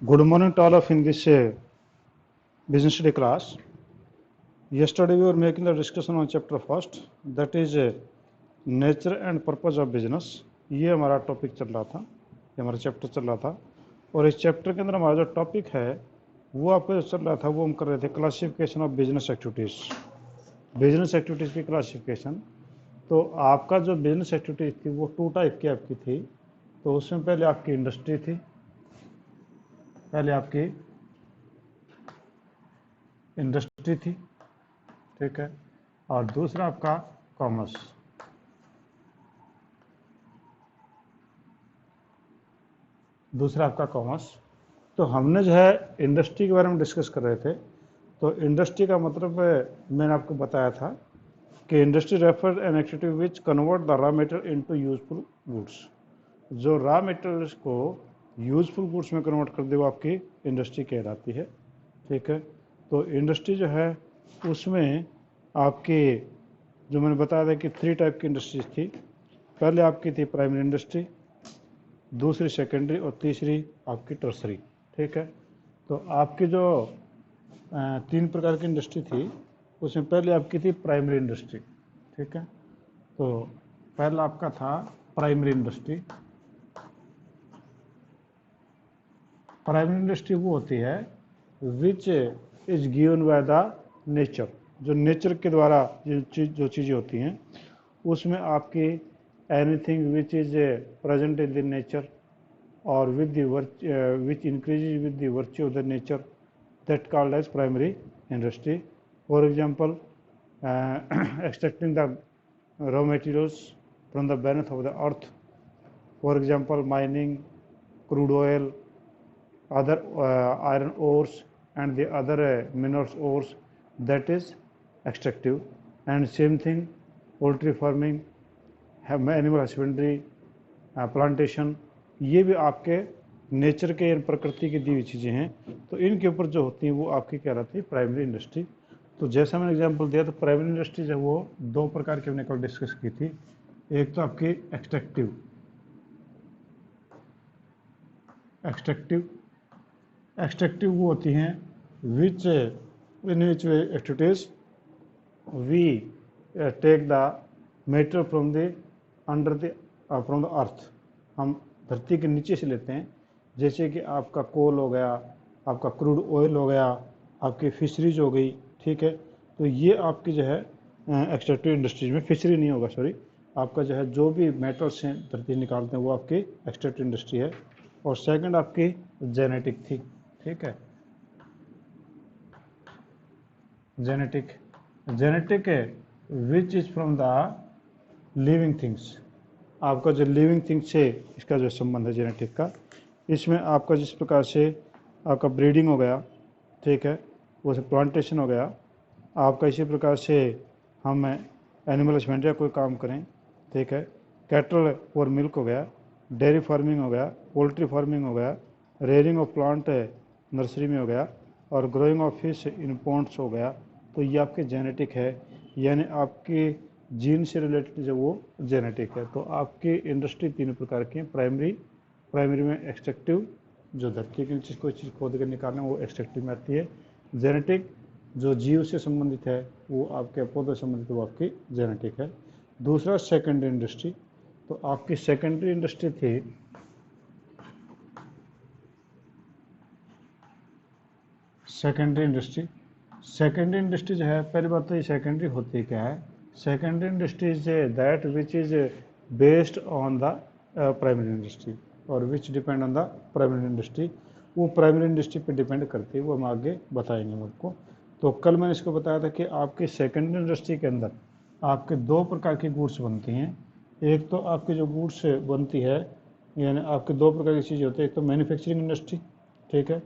Good morning to all of in this business study class. Yesterday we were making the discussion on chapter first, that is nature and purpose of business. ये हमारा topic चल रहा था, ये हमारा chapter चल रहा था। और इस चैप्टर के अंदर हमारा जो टॉपिक है वो आपका जो चल रहा था वो हम कर रहे थे classification of business activities, business activities की क्लासिफिकेशन। तो आपका जो बिजनेस एक्टिविटीज़ थी वो 2 टाइप की आपकी थी। तो उसमें पहले आपकी इंडस्ट्री थी, पहले आपकी इंडस्ट्री थी, ठीक है, और दूसरा आपका कॉमर्स। दूसरा आपका कॉमर्स। तो हमने जो है इंडस्ट्री के बारे में डिस्कस कर रहे थे। तो इंडस्ट्री का मतलब मैंने आपको बताया था कि industry refer an activity which convert the raw material into useful goods. जो रॉ मटेरियल्स को यूजफुल गुड्स में कन्वर्ट कर दे वो आपकी इंडस्ट्री कहलाती है, ठीक है। तो इंडस्ट्री जो है उसमें आपकी जो मैंने बताया था कि 3 टाइप की इंडस्ट्रीज थी। पहले आपकी थी प्राइमरी इंडस्ट्री, दूसरी सेकेंडरी और तीसरी आपकी टर्सरी, ठीक है। तो आपकी जो 3 प्रकार की इंडस्ट्री थी उसमें पहले आपकी थी प्राइमरी इंडस्ट्री, ठीक है। तो पहला आपका था प्राइमरी इंडस्ट्री। प्राइमरी इंडस्ट्री वो होती है which is given by the nature, जो नेचर के द्वारा जो चीज़ें होती हैं उसमें आपकी anything which is present in the nature और with the which increases with the virtue of the nature, that called as primary industry. For example, extracting the raw materials from the beneath of the earth. For example, mining, crude oil, other iron ores and the other minerals ores, that is extractive. And same thing, poultry farming, animal husbandry, plantation, ये भी आपके nature के प्रकृति की दी हुई चीज़ें हैं। तो इनके ऊपर जो होती हैं वो आपकी क्या रहती है, प्राइमरी इंडस्ट्री। तो जैसा मैंने एग्जांपल दिया तो प्राइमरी इंडस्ट्री जो वो 2 प्रकार की हमने कल डिस्कस की थी। एक तो आपकी एक्सट्रैक्टिव, एक्सट्रैक्टिव वो होती हैं which in which activities we take the material from the under the from the earth, हम धरती के नीचे से लेते हैं। जैसे कि आपका कोल हो गया, आपका क्रूड ऑयल हो गया, आपकी फिशरीज हो गई, ठीक है। तो ये आपकी जो है एक्सट्रैक्टिव इंडस्ट्रीज में, फिशरी नहीं होगा सॉरी, आपका जो है जो भी मेटल्स हैं धरती निकालते हैं वो आपकी एक्सट्रैक्टिव इंडस्ट्री है। और सेकंड आपकी जेनेटिक थी, ठीक है। जेनेटिक है which is from the living things, आपका जो लिविंग थिंग्स है इसका जो संबंध है जेनेटिक का। इसमें आपका जिस प्रकार से आपका ब्रीडिंग हो गया, ठीक है, वो से प्लांटेशन हो गया आपका, इसी प्रकार से हम एनिमल हस्बेंड्री का कोई काम करें, ठीक है, कैटल और मिल्क हो गया, डेयरी फार्मिंग हो गया, पोल्ट्री फार्मिंग हो गया, रेयरिंग ऑफ प्लांट नर्सरी में हो गया, और growing of fish in ponds हो गया। तो ये आपके जेनेटिक है, यानी आपके जीन से रिलेटेड जो वो जेनेटिक है। तो आपकी इंडस्ट्री 3 प्रकार की है। प्राइमरी में एक्सट्रैक्टिव, जो धरती के नीचे कोई चीज़ खोद कर निकालना वो एक्सट्रैक्टिव में आती है। जेनेटिक, जो जीव से संबंधित है वो आपके पौधों से संबंधित वो आपकी जेनेटिक है। दूसरा सेकेंडरी इंडस्ट्री। तो आपकी सेकेंडरी इंडस्ट्री थी सेकेंडरी इंडस्ट्री जो है, पहली बात तो ये सेकेंडरी होती क्या है, secondary industry is that which is based on the primary industry और which depend on the primary industry. वो प्राइमरी इंडस्ट्री पे डिपेंड करती है, वो हम आगे बताएंगे मुझको। तो कल मैंने इसको बताया था कि आपके सेकेंडरी इंडस्ट्री के अंदर आपके 2 प्रकार की गुड्स बनती हैं। एक तो आपकी जो गुड्स बनती है, यानी आपके 2 प्रकार की चीज़ें होती है, एक तो मैन्युफैक्चरिंग इंडस्ट्री, ठीक है,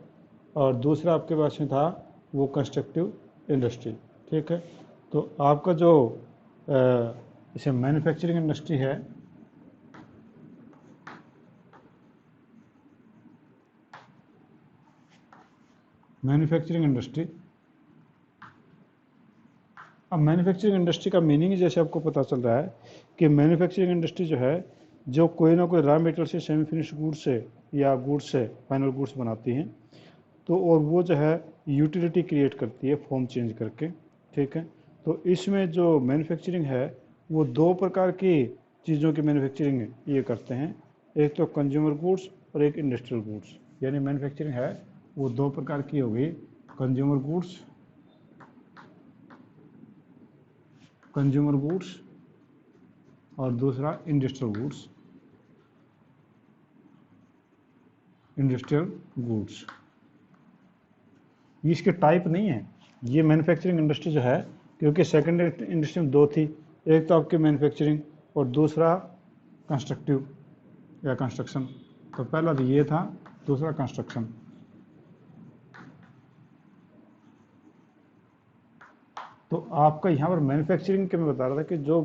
और दूसरा आपके पास में था वो कंस्ट्रक्टिव इंडस्ट्री, ठीक है। तो आपका जो इसे मैन्युफैक्चरिंग इंडस्ट्री है, मैन्युफैक्चरिंग इंडस्ट्री, अब मैन्युफैक्चरिंग इंडस्ट्री का मीनिंग जैसे आपको पता चल रहा है कि मैन्युफैक्चरिंग इंडस्ट्री जो है जो कोई ना कोई रॉ मेटेरियल से सेमी फिनिश्ड गुड्स से या गुड्स से फाइनल गुड्स बनाती हैं, तो और वो जो है यूटिलिटी क्रिएट करती है फॉर्म चेंज करके, ठीक है। तो इसमें जो मैन्युफैक्चरिंग है वो दो प्रकार की चीज़ों की मैन्युफैक्चरिंग ये करते हैं, एक तो कंज्यूमर गुड्स और एक इंडस्ट्रियल गुड्स। यानी मैन्युफैक्चरिंग है वो दो प्रकार की होगी, कंज्यूमर गुड्स और दूसरा इंडस्ट्रियल गुड्स। ये इसके टाइप नहीं है, ये मैन्युफैक्चरिंग इंडस्ट्री जो है, क्योंकि सेकेंड इंडस्ट्री में दो थी, एक तो आपकी मैन्युफैक्चरिंग और दूसरा कंस्ट्रक्टिव या कंस्ट्रक्शन। तो पहला तो ये था, दूसरा कंस्ट्रक्शन। तो आपका यहाँ पर मैन्युफैक्चरिंग के मैं बता रहा था कि जो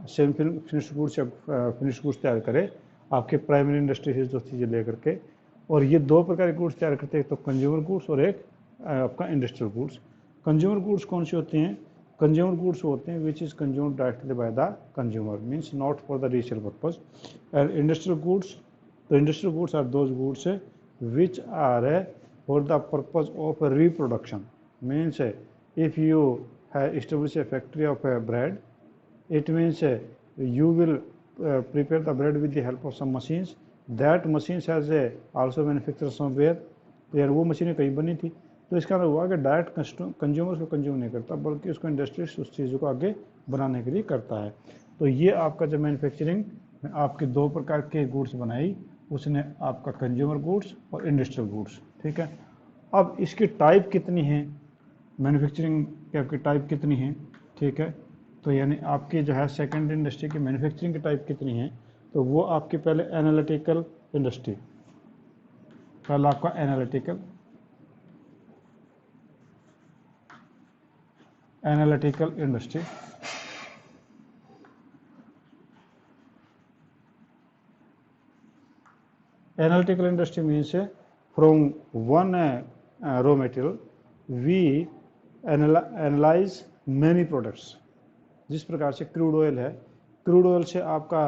सेम फिनिश्ड गुड्स या फिनिश्ड गुड्स तैयार करे आपके प्राइमरी इंडस्ट्री से जो चीज़ें लेकर के, और ये दो प्रकार के गुड्स तैयार करते हैं, एक तो कंज्यूमर गुड्स और एक आपका इंडस्ट्रियल गुड्स। कंज्यूमर गुड्स कौन सी होती हैं? कंज्यूमर गुड्स होते हैं which is consumed directly by the consumer, means not for the resale purpose. And industrial goods, तो industrial goods are those goods which are for the purpose of reproduction, means if you have established a factory of bread, it means you will prepare the bread with the help of some machines. That machines has also manufactured somewhere, तो यार वो मशीनें कहीं बनी थी। तो इसका मतलब हुआ कि डायरेक्ट कंज्यूमर को कंज्यूम नहीं करता, बल्कि उसको इंडस्ट्रीज उस चीज़ों को आगे बनाने के लिए करता है। तो ये आपका जो मैन्युफैक्चरिंग में आपके दो प्रकार के गुड्स बनाई, उसने आपका कंज्यूमर गुड्स और इंडस्ट्रियल गुड्स, ठीक है। अब इसकी टाइप कितनी है, मैन्युफैक्चरिंग की आपकी टाइप कितनी है, ठीक है। तो यानी आपकी जो है सेकंड इंडस्ट्री की मैन्युफैक्चरिंग की टाइप कितनी है, तो वो आपकी पहले एनालिटिकल इंडस्ट्री, पहला आपका analytical industry. Analytical industry means from one raw material we analyse many products. जिस प्रकार से क्रूड ऑयल है, क्रूड ऑयल से आपका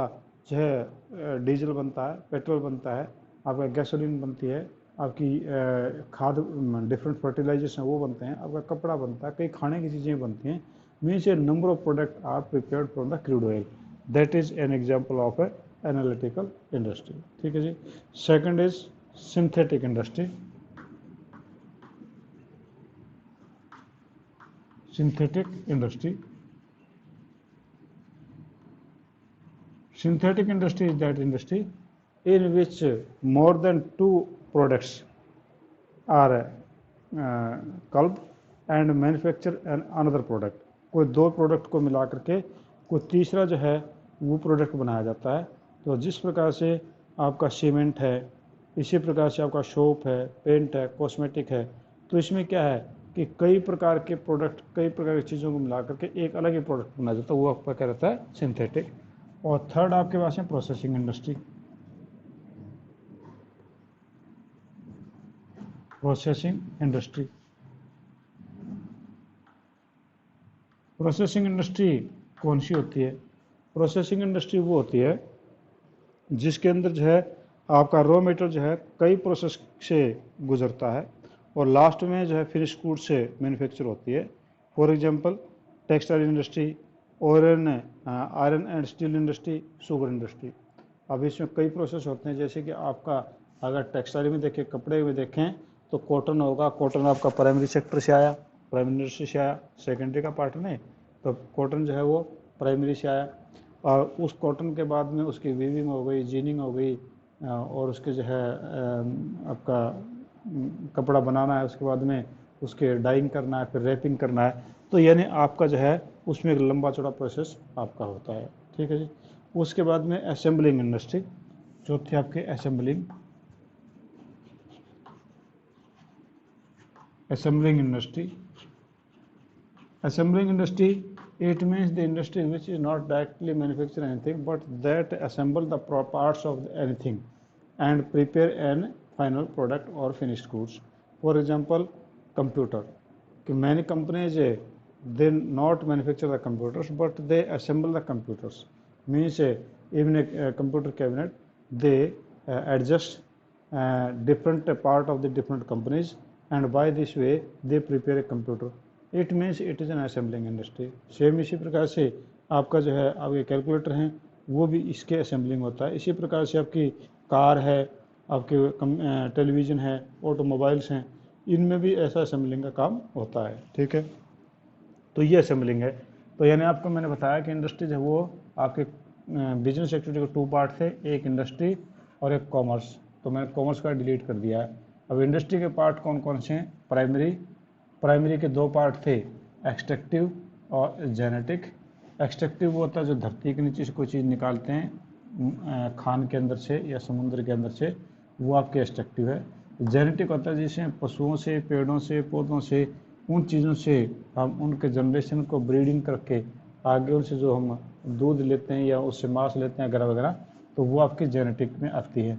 जो है डीजल बनता है, पेट्रोल बनता है, आपका गैसोलीन बनती है, आपकी खाद डिफरेंट फर्टिलाइजर्स हैं वो बनते हैं, आपका कपड़ा बनता है, कई खाने की चीज़ें बनती हैं। Means a number of product are prepared from the crude oil, that is an example of a analytical industry, ठीक है जी। Second is synthetic industry. Synthetic industry is that industry in which more than two products are culled and manufacture another product। कोई दो product को मिला करके कोई तीसरा जो है वो प्रोडक्ट बनाया जाता है। तो जिस प्रकार से आपका सीमेंट है, इसी प्रकार से आपका सोप है, पेंट है, कॉस्मेटिक है। तो इसमें क्या है कि कई प्रकार के प्रोडक्ट, कई प्रकार की चीज़ों को मिला करके एक अलग ही प्रोडक्ट बनाया जाता है, वो आपका क्या रहता है, सिंथेटिक। और थर्ड आपके पास है प्रोसेसिंग इंडस्ट्री। प्रोसेसिंग इंडस्ट्री कौन सी होती है? प्रोसेसिंग इंडस्ट्री वो होती है जिसके अंदर जो है आपका रॉ मटेरियल जो है कई प्रोसेस से गुजरता है और लास्ट में जो है फिनिश गुड से मैन्युफैक्चर होती है। For example textile industry, iron and steel industry, sugar industry. अब इसमें कई प्रोसेस होते हैं, जैसे कि आपका अगर टेक्सटाइल में देखें, कपड़े में देखें तो कॉटन होगा, कॉटन आपका प्राइमरी सेक्टर से आया, प्राइमरी इंडस्ट्री से आया, सेकेंडरी का पार्ट नहीं, तो कॉटन जो है वो प्राइमरी से आया। और उस कॉटन के बाद में उसकी वीविंग हो गई, जीनिंग हो गई, और उसके जो है आपका कपड़ा बनाना है, उसके बाद में उसके डाइंग करना है, फिर रैपिंग करना है। तो यानी आपका जो है उसमें एक लंबा चौड़ा प्रोसेस आपका होता है, ठीक है जी। उसके बाद में असेंबलिंग इंडस्ट्री, चौथी आपके assembling industry. It means the industry which is not directly manufacture anything but that assemble the parts of anything and prepare an final product or finished goods. For example, computer. Many companies they not manufacture the computers but they assemble the computers. Means even a computer cabinet, they adjust different part of the different companies, and by this way they prepare a computer. It means it is an assembling industry. Same इसी प्रकार से आपका जो है आपके calculator हैं वो भी इसके असेंबलिंग होता है। इसी प्रकार से आपकी कार है, आपके टेलीविज़न है, ऑटोमोबाइल्स हैं, इनमें भी ऐसा असेंबलिंग का काम होता है। ठीक है, तो ये असेंबलिंग है। तो यानी आपको मैंने बताया कि इंडस्ट्रीज है वो आपके बिजनेस एक्टिविटी के 2 पार्ट थे, एक इंडस्ट्री और एक कॉमर्स। तो मैंने कॉमर्स का डिलीट कर दिया है। अब इंडस्ट्री के पार्ट कौन कौन से हैं? प्राइमरी के 2 पार्ट थे, एक्सट्रैक्टिव और जेनेटिक। एक्सट्रैक्टिव वो होता है जो धरती के नीचे से कोई चीज़ निकालते हैं खान के अंदर से या समुद्र के अंदर से, वो आपके एक्सट्रैक्टिव है। जेनेटिक होता है जिसमें पशुओं से, पेड़ों से, पौधों से, उन चीज़ों से हम उनके जनरेशन को ब्रीडिंग करके आगे उनसे जो हम दूध लेते हैं या उससे मांस लेते हैं वगैरह वगैरह, तो वो आपकी जेनेटिक में आती है।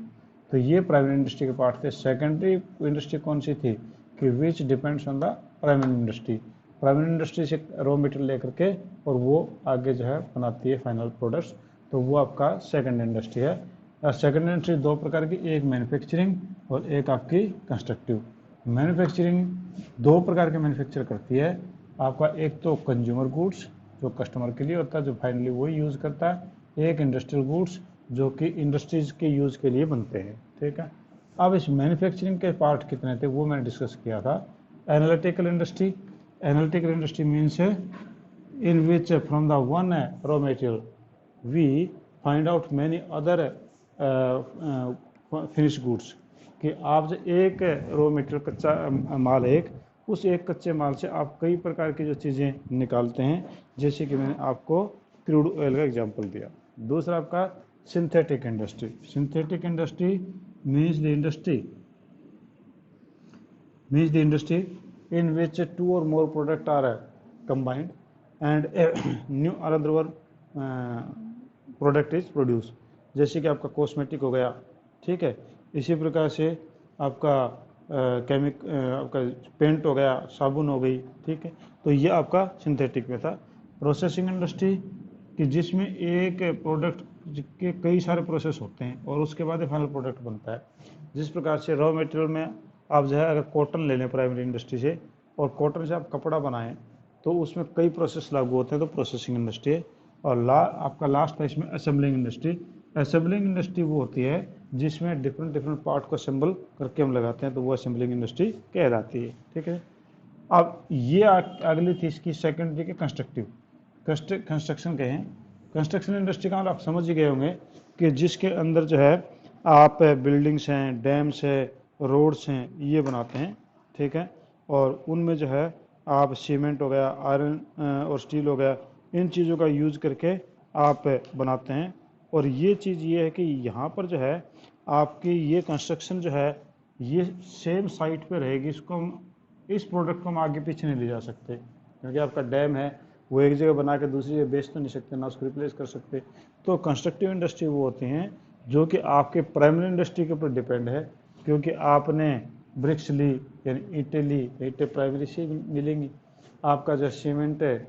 तो ये प्राइमरी इंडस्ट्री के पार्ट थे। सेकेंडरी इंडस्ट्री कौन सी थी कि which depends on the primary industry. Primary industry से रॉ मटेरियल लेकर के और वो आगे जो है बनाती है फाइनल प्रोडक्ट्स, तो वो आपका सेकेंड इंडस्ट्री है। और सेकेंड इंडस्ट्री 2 प्रकार की, एक मैन्युफैक्चरिंग और एक आपकी कंस्ट्रक्टिव। मैन्युफैक्चरिंग 2 प्रकार के मैन्युफैक्चर करती है आपका, एक तो कंज्यूमर गुड्स जो कस्टमर के लिए होता है, जो फाइनली वो यूज़ करता है, एक इंडस्ट्रियल गुड्स जो कि इंडस्ट्रीज के यूज़ के लिए बनते हैं। ठीक है, अब इस मैन्युफैक्चरिंग के पार्ट कितने थे वो मैंने डिस्कस किया था। Analytical industry, analytical industry means in which from the one raw material we find out many other finish goods, कि आप जो एक रॉ मटेरियल कच्चा माल है, उस एक कच्चे माल से आप कई प्रकार की जो चीज़ें निकालते हैं, जैसे कि मैंने आपको क्रूड ऑयल का एग्जांपल दिया। दूसरा आपका synthetic industry. Synthetic industry means the industry in which 2 or more products are combined and new another product is produce. जैसे कि आपका कॉस्मेटिक हो गया, ठीक है, इसी प्रकार से आपका आपका पेंट हो गया, साबुन हो गई, ठीक है, तो ये आपका सिंथेटिक में था। प्रोसेसिंग इंडस्ट्री कि जिसमें एक प्रोडक्ट के कई सारे प्रोसेस होते हैं और उसके बाद फाइनल प्रोडक्ट बनता है। जिस प्रकार से रॉ मटेरियल में आप जो है अगर कॉटन ले लें प्राइमरी इंडस्ट्री से और कॉटन से आप कपड़ा बनाएं तो उसमें कई प्रोसेस लागू होते हैं, तो प्रोसेसिंग इंडस्ट्री है। और आपका लास्ट है इसमें असेंबलिंग इंडस्ट्री। असेंबलिंग इंडस्ट्री वो होती है जिसमें डिफरेंट पार्ट को असेंबल करके हम लगाते हैं, तो वो असेंबलिंग इंडस्ट्री कहलाती है। ठीक है, अब ये अगली थी इसकी सेकेंडरी के कंस्ट्रक्टिव कंस्ट्रक्शन कहें। कंस्ट्रक्शन इंडस्ट्री का आप समझ ही गए होंगे कि जिसके अंदर जो है आप बिल्डिंग्स हैं, डैम्स है, रोड्स हैं, ये बनाते हैं, ठीक है, और उनमें जो है आप सीमेंट हो गया, आयरन और स्टील हो गया, इन चीज़ों का यूज़ करके आप बनाते हैं। और ये चीज़ ये है कि यहाँ पर जो है आपकी ये कंस्ट्रक्शन जो है ये सेम साइट पे रहेगी, इसको हम इस प्रोडक्ट को हम आगे पीछे नहीं ले जा सकते, क्योंकि आपका डैम है वो एक जगह बना के दूसरी जगह बेच तो नहीं सकते, ना उसको रिप्लेस कर सकते। तो कंस्ट्रक्टिव इंडस्ट्री वो होती हैं जो कि आपके प्राइमरी इंडस्ट्री के ऊपर डिपेंड है, क्योंकि आपने ब्रिक्स ली यानी ईंटें ली, ईंटें प्राइमरी से मिलेंगी। आपका जो सीमेंट है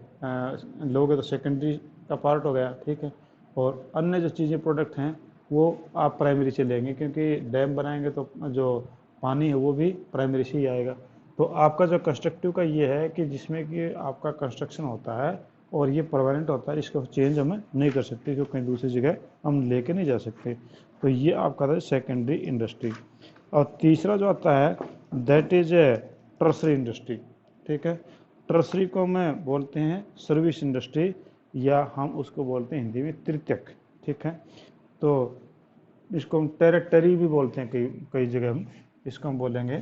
लोगे तो सेकेंडरी का पार्ट हो गया, ठीक है, और अन्य जो चीज़ें प्रोडक्ट हैं वो आप प्राइमरी से लेंगे, क्योंकि डैम बनाएंगे तो जो पानी है वो भी प्राइमरी से ही आएगा। तो आपका जो कंस्ट्रक्टिव का ये है कि जिसमें कि आपका कंस्ट्रक्शन होता है और ये परमानेंट होता है, इसको चेंज हमें नहीं कर सकते, क्योंकि कहीं दूसरी जगह हम लेके नहीं जा सकते। तो ये आपका था सेकेंडरी इंडस्ट्री। और तीसरा जो आता है दैट इज टर्सरी इंडस्ट्री। ठीक है, टर्सरी को मैं बोलते हैं सर्विस इंडस्ट्री, या हम उसको बोलते हैं हिंदी में तृतीयक। ठीक है, तो इसको हम टेरिटरी भी बोलते हैं, कई जगह हम इसको हम बोलेंगे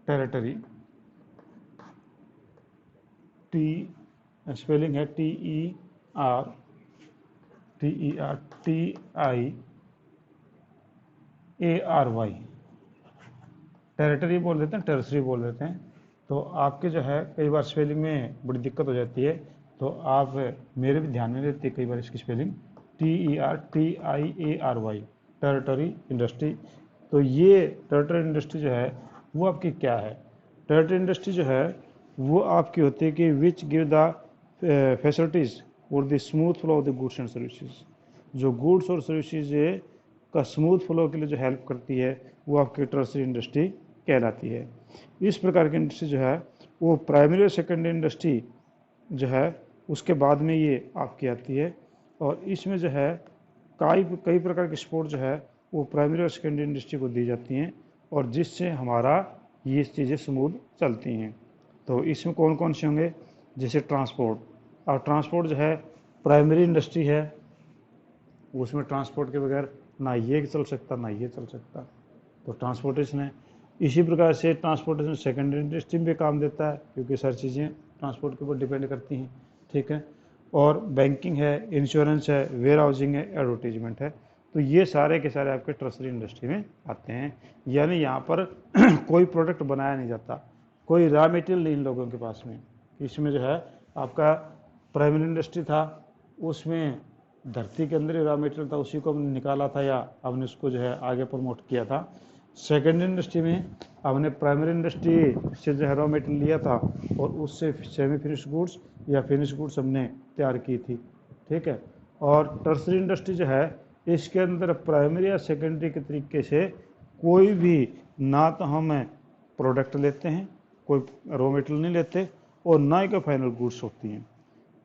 टेरिटरी। टी स्पेलिंग है TERTIARY, टेरिटरी बोल देते हैं, टेरिटरी बोल देते हैं। तो आपके जो है कई बार स्पेलिंग में बड़ी दिक्कत हो जाती है, तो आप मेरे भी ध्यान में रहती है कई बार इसकी स्पेलिंग TERTIARY, टेरिटरी इंडस्ट्री। तो ये टेरिटरी इंडस्ट्री जो है वो आपकी क्या है? टेरिटरी इंडस्ट्री जो है वो आपकी होती है कि विच गिव द फैसिलिटीज़ और the smooth flow of the goods and services. जो गुड्स और सर्विसेज का स्मूथ फ्लो के लिए जो हेल्प करती है वो आपकी टर्सरी इंडस्ट्री कहलाती है। इस प्रकार की इंडस्ट्री जो है वो प्राइमरी और सेकेंडरी इंडस्ट्री जो है उसके बाद में ये आपकी आती है, और इसमें जो है कई कई प्रकार के सपोर्ट जो है वो प्राइमरी और सेकेंडरी इंडस्ट्री को दी जाती हैं, और जिससे हमारा ये चीज़ें स्मूथ चलती हैं। तो इसमें कौन कौन से होंगे, जैसे ट्रांसपोर्ट। और ट्रांसपोर्ट जो है प्राइमरी इंडस्ट्री है, उसमें ट्रांसपोर्ट के बगैर ना ये चल सकता ना ये चल सकता, तो ट्रांसपोर्टेशन है। इसी प्रकार से ट्रांसपोर्टेशन सेकेंडरी इंडस्ट्री में काम देता है, क्योंकि सारी चीज़ें ट्रांसपोर्ट के ऊपर डिपेंड करती हैं, ठीक है। और बैंकिंग है, इंश्योरेंस है, वेयर हाउसिंग है, एडवर्टीजमेंट है। तो ये सारे के सारे आपके टर्सरी इंडस्ट्री में आते हैं। यानी यहाँ पर कोई प्रोडक्ट बनाया नहीं जाता, कोई रॉ मटेरियल नहीं इन लोगों के पास में। इसमें जो है आपका प्राइमरी इंडस्ट्री था, उसमें धरती के अंदर ही रॉ मटेरियल था, उसी को हमने निकाला था या हमने उसको जो है आगे प्रमोट किया था। सेकेंडरी इंडस्ट्री में हमने प्राइमरी इंडस्ट्री से जो है रॉ मटेरियल लिया था और उससे सेमी फिनिश गुड्स या फिनिश गुड्स हमने तैयार की थी, ठीक है। और टर्सरी इंडस्ट्री जो है इसके अंदर प्राइमरी या सेकेंडरी के तरीके से कोई भी ना तो हम प्रोडक्ट लेते हैं, कोई रॉ मटेरियल नहीं लेते, और ना ही कोई फाइनल गुड्स होती हैं,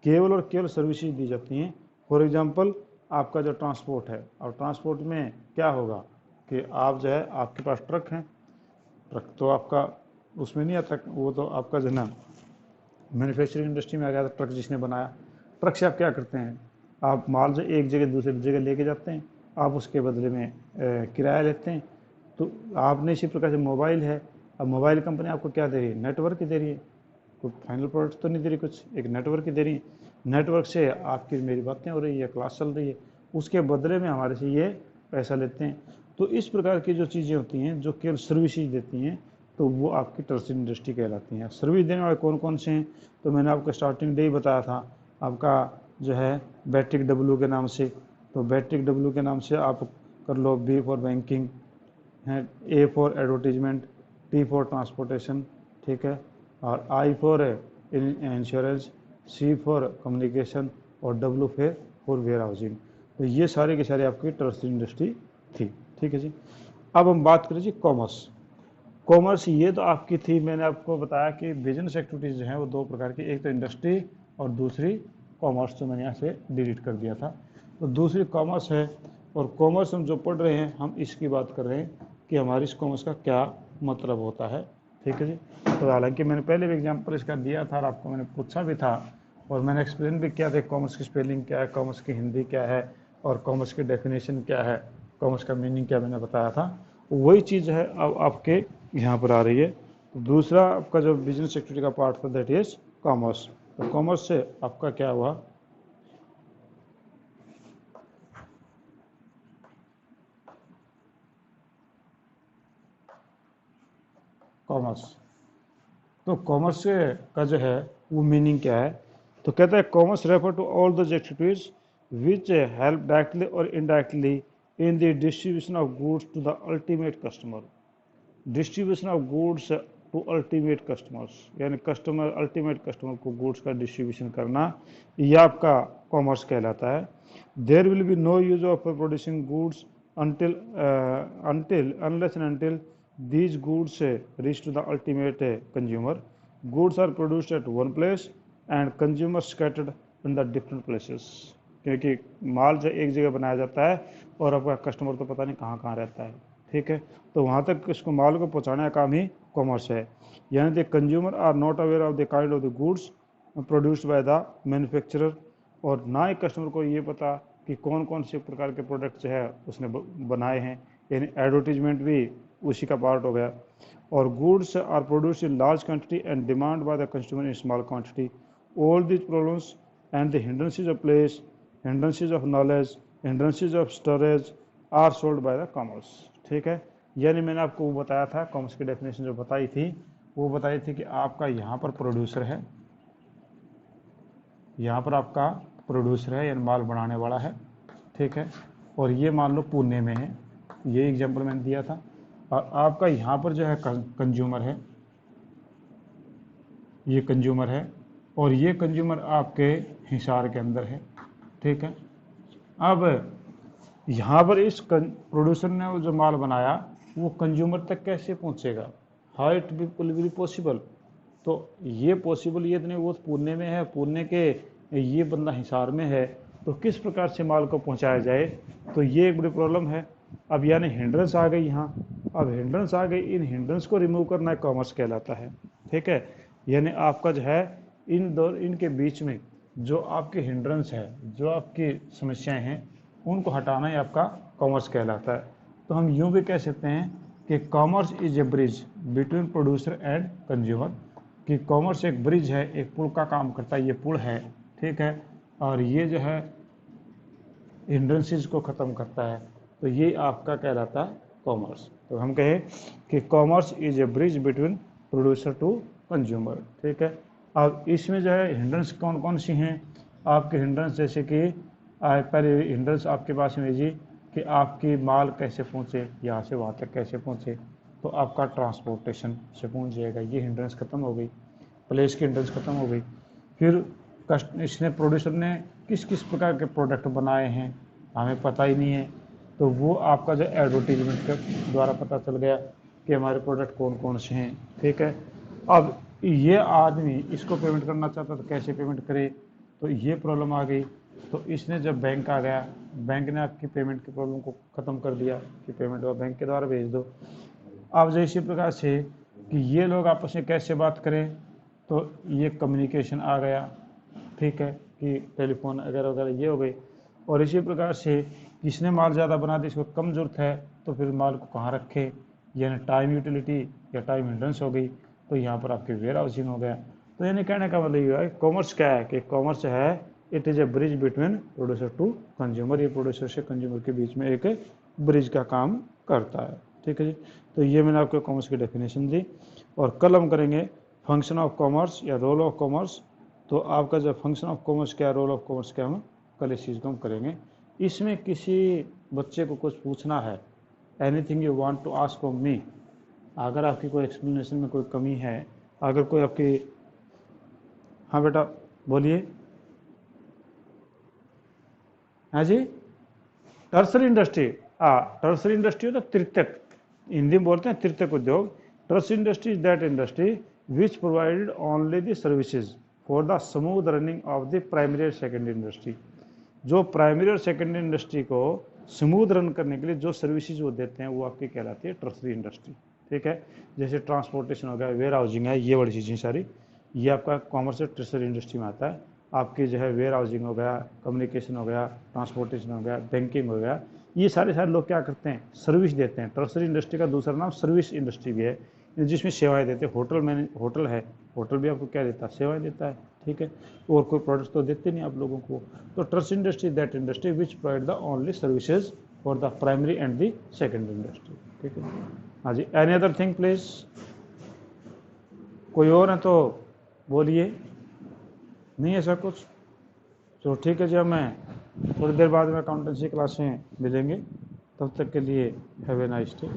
केवल और केवल सर्विसेज दी जाती हैं। फॉर एग्जांपल आपका जो ट्रांसपोर्ट है, और ट्रांसपोर्ट में क्या होगा कि आप जो है आपके पास ट्रक हैं, ट्रक तो आपका उसमें नहीं आता, वो तो आपका जो है ना मैन्युफैक्चरिंग इंडस्ट्री में आ गया था ट्रक जिसने बनाया। ट्रक से आप क्या करते हैं, आप माल जो एक जगह दूसरी जगह लेके जाते हैं, आप उसके बदले में किराया लेते हैं। तो आपने इसी प्रकार से मोबाइल है, अब मोबाइल कंपनी आपको क्या दे रही है, नेटवर्क ही दे रही है, कोई फाइनल प्रोडक्ट तो नहीं दे रही, कुछ एक नेटवर्क ही दे रही है। नेटवर्क से आपकी मेरी बातें हो रही है, क्लास चल रही है, उसके बदले में हमारे से ये पैसा लेते हैं। तो इस प्रकार की जो चीज़ें होती हैं जो केवल सर्विसेज देती हैं, तो वो आपकी टर्सरी इंडस्ट्री कहलाती हैं। सर्विस देने वाले कौन कौन से हैं, तो मैंने आपको स्टार्टिंग डे ही बताया था, आपका जो है बैट्रिक डब्ल्यू के नाम से, तो बैट्रिक डब्ल्यू के नाम से आप कर लो, बी फॉर बैंकिंग है, A for advertisement, T for transportation, ठीक है, और I for insurance, C for communication, और डब्ल्यू फॉर वेयर हाउसिंग। तो ये सारे के सारे आपकी टर्सरी इंडस्ट्री थी, ठीक है जी। अब हम बात करें जी कॉमर्स। कॉमर्स ये तो आपकी थी, मैंने आपको बताया कि बिजनेस एक्टिविटीज़ जो हैं वो दो प्रकार की, एक तो इंडस्ट्री और दूसरी कॉमर्स, जो मैंने यहाँ से डिलीट कर दिया था। तो दूसरी कॉमर्स है, और कॉमर्स हम जो पढ़ रहे हैं हम इसकी बात कर रहे हैं कि हमारी इस कॉमर्स का क्या मतलब होता है, ठीक है जी। तो हालांकि मैंने पहले भी एग्जाम्पल इसका दिया था और आपको मैंने पूछा भी था, और मैंने एक्सप्लेन भी किया था कॉमर्स की स्पेलिंग क्या है, कॉमर्स की हिंदी क्या है, और कॉमर्स की डेफिनेशन क्या है, कॉमर्स का मीनिंग क्या मैंने बताया था। वही चीज़ है अब आपके यहाँ पर आ रही है। तो दूसरा आपका जो बिजनेस एक्टिविटी का पार्ट था दैट इज कॉमर्स। तो कॉमर्स से आपका क्या हुआ, कॉमर्स। तो कॉमर्स का जो है वो मीनिंग क्या है, तो कहता है commerce refer to all those activities which help directly और indirectly in the distribution of goods to the ultimate customer. Distribution of goods to ultimate customers, यानी कस्टमर अल्टीमेट कस्टमर को गुड्स का डिस्ट्रीब्यूशन करना, यह आपका कॉमर्स कहलाता है। There will be no use of producing goods unless and until these goods reach to the ultimate consumer. Goods are produced at one place and consumers scattered in the different places. क्योंकि माल जो एक जगह बनाया जाता है और आपका customer तो पता नहीं कहाँ कहाँ रहता है, ठीक है। तो वहाँ तक इसको माल को पहुँचाने का काम ही कॉमर्स है। यानी the consumer are not aware of the kind of the goods produced by the manufacturer, और ना ही कस्टमर को ये पता कि कौन कौन से प्रकार के प्रोडक्ट जो है उसने बनाए हैं, यानी एडवर्टीजमेंट भी उसी का पार्ट हो गया। और goods are produce in large quantity and demand by the consumer in small quantity. All these problems and the hindrances of place, hindrances of knowledge, hindrances of storage are solved by the commerce, ठीक है। यानी मैंने आपको वो बताया था, commerce की definition जो बताई थी वो बताई थी कि आपका यहाँ पर प्रोड्यूसर है, यहाँ पर आपका प्रोड्यूसर है यानी माल बनाने वाला है, ठीक है, और ये मान लो पुणे में है, ये एग्जांपल मैंने दिया था। और आपका यहाँ पर जो है कंज्यूमर है, ये कंज्यूमर है, और ये कंज्यूमर आपके हिसार के अंदर है, ठीक है। अब यहाँ पर इस प्रोड्यूसर ने वो जो माल बनाया वो कंज्यूमर तक कैसे पहुँचेगा, how it will be possible. तो ये पॉसिबल ये तो नहीं, वो पुणे में है, पुणे के ये बंदा हिसार में है, तो किस प्रकार से माल को पहुंचाया जाए, तो ये एक बड़ी प्रॉब्लम है। अब यानी हिंड्रेंस आ गई यहाँ, अब हिंड्रेंस आ गई, इन हिंड्रेंस को रिमूव करना कॉमर्स कहलाता है। ठीक है, यानी आपका जो है इनके बीच में जो आपके हिंड्रेंस है, जो आपकी समस्याएं हैं, उनको हटाना ही आपका कॉमर्स कहलाता है। तो हम यूं भी कह सकते हैं कि commerce is a bridge between producer and consumer, कि कॉमर्स एक ब्रिज है, एक पुल का काम करता है, ये पुल है। ठीक है, और ये जो है हिंड्रेंसेस को ख़त्म करता है, तो ये आपका कहलाता है कॉमर्स। तो हम कहें कि commerce is a bridge between producer to consumer. ठीक है, अब इसमें जो है हिंड्रेंस कौन कौन सी हैं आपके हिंड्रेंस, जैसे कि पहले हिंड्रेंस आपके पास में जी कि आपकी माल कैसे पहुँचे, यहाँ से वहाँ तक कैसे पहुँचे, तो आपका ट्रांसपोर्टेशन से पहुँच जाएगा, ये हिंड्रेंस ख़त्म हो गई, प्लेस की हिंड्रेंस ख़त्म हो गई। फिर इसने प्रोड्यूसर ने किस किस प्रकार के प्रोडक्ट बनाए हैं हमें पता ही नहीं है, तो वो आपका जो एडवर्टीजमेंट के द्वारा पता चल गया कि हमारे प्रोडक्ट कौन कौन से हैं। ठीक है, अब ये आदमी इसको पेमेंट करना चाहता तो कैसे पेमेंट करे, तो ये प्रॉब्लम आ गई। तो इसने जब बैंक आ गया, बैंक ने आपकी पेमेंट की प्रॉब्लम को ख़त्म कर दिया कि पेमेंट वो बैंक के द्वारा भेज दो। अब जो इसी प्रकार से कि ये लोग आपस में कैसे बात करें, तो ये कम्युनिकेशन आ गया। ठीक है, कि टेलीफोन वगैरह वगैरह ये हो गई। और इसी प्रकार से किसने माल ज़्यादा बना दी, इसको कम ज़रूरत है, तो फिर माल को कहाँ रखे, यानी टाइम यूटिलिटी या टाइम हिंड्रेंस हो गई, तो यहाँ पर आपके वेयर हाउसिंग हो गया। तो यानी कहने का मतलब ये है कॉमर्स क्या है, कि कॉमर्स है it is a bridge between producer to consumer, ये प्रोड्यूसर से कंज्यूमर के बीच में एक ब्रिज का काम करता है। ठीक है जी, तो ये मैंने आपको कॉमर्स की डेफिनेशन दी। और कल हम करेंगे फंक्शन ऑफ कॉमर्स या रोल ऑफ कॉमर्स। तो आपका जो फंक्शन ऑफ कॉमर्स क्या है, रोल ऑफ कॉमर्स क्या है, हम कल इस चीज़ को हम करेंगे। इसमें किसी बच्चे को कुछ पूछना है, anything you want to ask from me, अगर आपकी कोई एक्सप्लेनेशन में कोई कमी है, अगर कोई आपकी, हाँ बेटा बोलिए। हाँ जी, टर्सरी इंडस्ट्री, हाँ टर्सरी इंडस्ट्री होता है तृतीयक, हिंदी में बोलते हैं तृतीयक उद्योग। Tertiary industry is that industry which provided only the services for the smooth running of the primary और सेकेंडरी इंडस्ट्री। जो प्राइमरी और सेकेंडरी इंडस्ट्री को स्मूथ रन करने के लिए जो सर्विसेज वो देते हैं वो आपकी कहलाती है टर्सरी इंडस्ट्री। ठीक है, जैसे ट्रांसपोर्टेशन हो गया, वेयर हाउसिंग है, ये बड़ी चीज़ें सारी ये आपका कॉमर्स और टर्सरी इंडस्ट्री में आता है। आपकी जो है वेयर हाउसिंग हो गया, कम्युनिकेशन हो गया, ट्रांसपोर्टेशन हो गया, बैंकिंग हो गया, ये सारे लोग क्या करते हैं, सर्विस देते हैं। टर्सरी इंडस्ट्री का दूसरा नाम सर्विस इंडस्ट्री भी है, जिसमें सेवाएं देते हैं। होटल है, होटल भी आपको क्या देता है, सेवाएं देता है। ठीक है, और कोई प्रोडक्ट तो देते नहीं आप लोगों को। तो tertiary industry that industry which provide the only services for the primary and the secondary industry. ठीक है, हाँ जी, एनी अदर थिंग प्लीज, कोई और है तो बोलिए, नहीं ऐसा कुछ तो ठीक है जी। अब मैं थोड़ी देर बाद में अकाउंटेंसी क्लास में मिलेंगे, तब तक के लिए हैव ए नाइस डे।